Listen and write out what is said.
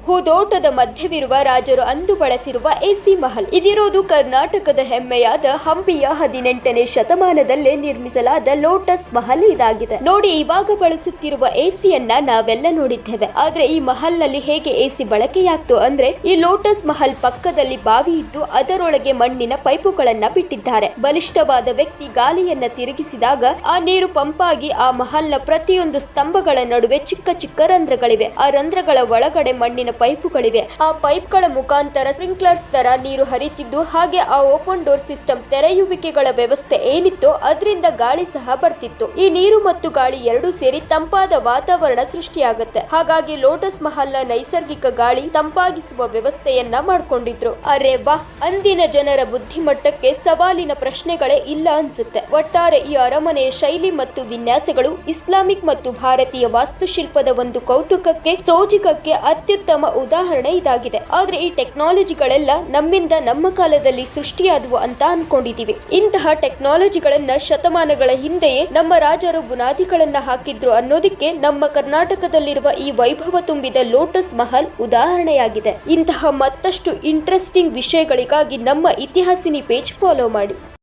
ಹೂದೋಟದ ಮಧ್ಯವಿರುವ ರಾಜರು ಅಂದು ಬಳಸಿರುವ ಎಸಿ ಮಹಲ್. ಇದಿರೋದು ಕರ್ನಾಟಕದ ಹೆಮ್ಮೆಯಾದ ಹಂಪಿಯ 18ನೇ ಶತಮಾನದಲ್ಲೇ ನಿರ್ಮಿಸಲಾದ ಲೋಟಸ್ ಮಹಲ್ ಇದಾಗಿದೆ. ನೋಡಿ, ಇವಾಗ ಬಳಸುತ್ತಿರುವ ಎಸಿಯನ್ನ ನಾವೆಲ್ಲ ನೋಡಿದ್ದೇವೆ. ಆದ್ರೆ ಈ ಮಹಲ್ ನಲ್ಲಿ ಹೇಗೆ ಎಸಿ ಬಳಕೆಯಾಗ್ತು ಅಂದ್ರೆ, ಈ ಲೋಟಸ್ ಮಹಲ್ ಪಕ್ಕದಲ್ಲಿ ಬಾವಿ ಇದ್ದು ಅದರೊಳಗೆ ಮಣ್ಣಿನ ಪೈಪುಗಳನ್ನ ಬಿಟ್ಟಿದ್ದಾರೆ. ಬಲಿಷ್ಠವಾದ ವ್ಯಕ್ತಿ ಗಾಲಿಯನ್ನ ತಿರುಗಿಸಿದಾಗ ಆ ನೀರು ಪಂಪಾಗಿ ಆ ಮಹಲ್ನ ಪ್ರತಿಯೊಂದು ಸ್ತಂಭಗಳ ನಡುವೆ ಚಿಕ್ಕ ಚಿಕ್ಕ ರಂಧ್ರಗಳಿವೆ. ಆ ರಂಧ್ರಗಳ ಒಳಗಡೆ ಮಣ್ಣಿನ ಪೈಪುಗಳಿವೆ. ಆ ಪೈಪ್ಗಳ ಮುಖಾಂತರ ಸ್ಪ್ರಿಂಕ್ಲರ್ಸ್ ತರ ನೀರು ಹರಿತಿದ್ದು, ಹಾಗೆ ಆ ಓಪನ್ ಡೋರ್ ಸಿಸ್ಟಮ್ ತೆರೆಯುವಿಕೆಗಳ ವ್ಯವಸ್ಥೆ ಏನಿತ್ತು ಅದರಿಂದ ಗಾಳಿ ಸಹ ಬರ್ತಿತ್ತು. ಈ ನೀರು ಮತ್ತು ಗಾಳಿ ಎರಡೂ ಸೇರಿ ತಂಪಾದ ವಾತಾವರಣ ಸೃಷ್ಟಿಯಾಗುತ್ತೆ. ಹಾಗಾಗಿ ಲೋಟಸ್ ಮಹಲ್ ನ ನೈಸರ್ಗಿಕ ಗಾಳಿ ತಂಪಾಗಿಸುವ ವ್ಯವಸ್ಥೆಯನ್ನ ಮಾಡ್ಕೊಂಡಿದ್ರು. ಅರೆ ವಾ, ಅಂದಿನ ಜನರ ಬುದ್ಧಿಮಟ್ಟಕ್ಕೆ ಸವಾಲಿನ ಪ್ರಶ್ನೆಗಳೇ ಇಲ್ಲ ಅನ್ಸುತ್ತೆ. ಒಟ್ಟಾರೆ ಈ ಅರಮನೆಯ ಶೈಲಿ ಮತ್ತು ವಿನ್ಯಾಸಗಳು ಇಸ್ಲಾಮಿಕ್ ಮತ್ತು ಭಾರತೀಯ ವಾಸ್ತುಶಿಲ್ಪದ ಒಂದು ಕೌತುಕಕ್ಕೆ, ಸೋಜಿಗಕ್ಕೆ ಅತ್ಯುತ್ತಮ ಉದಾಹರಣೆ ಇದಾಗಿದೆ. ಆದ್ರೆ ಈ ಟೆಕ್ನಾಲಜಿಗಳೆಲ್ಲ ನಮ್ಮಿಂದ ನಮ್ಮ ಕಾಲದಲ್ಲಿ ಸೃಷ್ಟಿಯಾದವು ಅಂತ ಅನ್ಕೊಂಡಿದೀವಿ. ಇಂತಹ ಟೆಕ್ನಾಲಜಿಗಳನ್ನ ಶತಮಾನಗಳ ಹಿಂದೆಯೇ ನಮ್ಮ ರಾಜರು ಬುನಾದಿಗಳನ್ನ ಹಾಕಿದ್ರು ಅನ್ನೋದಕ್ಕೆ ನಮ್ಮ ಕರ್ನಾಟಕದಲ್ಲಿರುವ ಈ ವೈಭವ ತುಂಬಿದ ಲೋಟಸ್ ಮಹಲ್ ಉದಾಹರಣೆಯಾಗಿದೆ. ಇಂತಹ ಮತ್ತಷ್ಟು ಇಂಟ್ರೆಸ್ಟಿಂಗ್ ವಿಷಯಗಳಿಗಾಗಿ ನಮ್ಮ ಇತಿಹಾಸಿನಿ ಪೇಜ್ ಫಾಲೋ ಮಾಡಿ.